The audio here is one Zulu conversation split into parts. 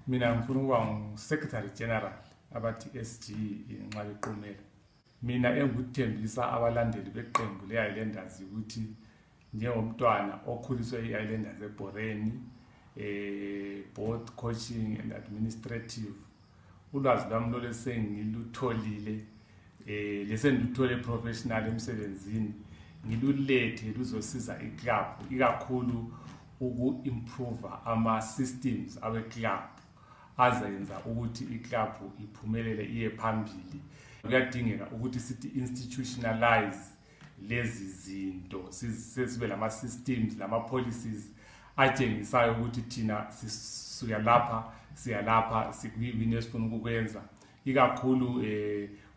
Mina ngifuna ukuba ngu-Secretary General abathi SG nxa beqhumela. Mina engikuthembisa abalandeli beqembu le-Highlanders ukuthi njengomntwana okhuliswe i-Highlanders eBoreni, both coaching and administrative, ulwazi lwami lolesengilutholile lesengiluthole professional emsebenzini ngilulethe luzosiza iclub ikakhulu uku-improve ama-systems awe-club azenza ukuthi iclub iphumelele iye phambili. Kuyadingeka ukuthi sithi institutionalize lezi zinto sibe lama-systems lama-policies atshengisayo ukuthi thina siyalapha sikuyini esifuna ukukwenza ikakhulu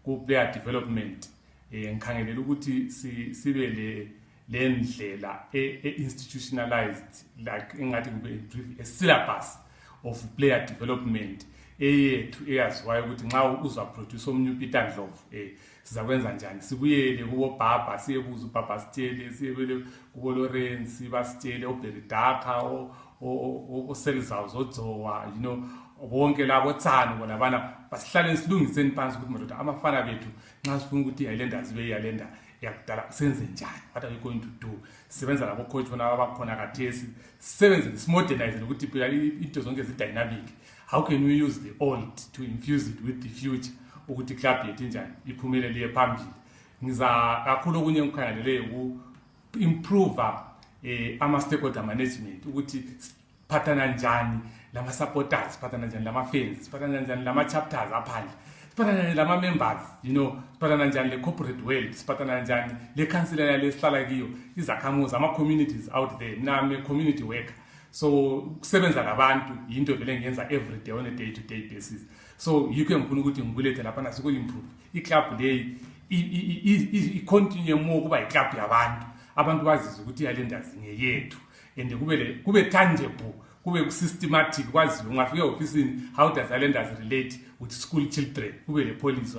ku-player development. Ngikhangelela ukuthi sibe le ndlela institutionalized like engathi kube a syllabus of player development eyethu eyaziwayo ukuthi nxa uzaproduce omnye uPeter Ndlovu sizakwenza njani, sibuyele kubo Baba siyebuza uBaba Sithele, siyebele kubo Lawrence basitshele oBeridaka oSelzaws oDzowa, bonke labo Tsano bona bana basihlale silungiseni phansi ukuthi madoda amafana bethu nxa sifuna ukuthi iHighlanders ibe iHighlander yakudala senze njani, what are we going to do. Sisebenza labo coach bona abakhona kathesi, sisebenze simodernize ukuthi phela into zonke zi-dynamic. How can we use the old to infuse it with the future ukuthi club yethu njani iphumelele phambili. Ngiza kakhulu okunye ngikhangelele ku-improve ama-stakeholder management ukuthi siphathana njani lama-supporters, siphathana njani lama-fans, siphathana njani lama-chapters aphandle, siphathana njani lama-members, siphathana njani le-corporate world, siphathana njani le-council yalesihlala kiyo, izakhamuzi, ama-communities out there. Nami community worker, so kusebenza labantu yinto vele ngiyenza every day on a day-to-day basis. So yikho engifuna ukuthi ngikulethe laphana siku-improve iclub leyi i-continue more kuba iclub yabantu, abantu bazizwe ukuthi iHighlanders ngeyethu and kube tangible, kube systematic, kwaziwe ungafika ofisini how does Highlanders relate with school children, kube le policy,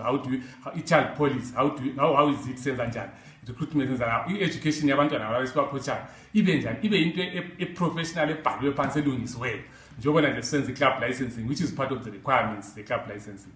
i-child policy, how is it senza njani, recruitment senza, i-education yabantwana abasibacoachayo ibe njani, ibe into e-professional ebhaliwe phansi elungisiweyo njengobona nje senza i-club licensing which is part of the requirements the club licensing.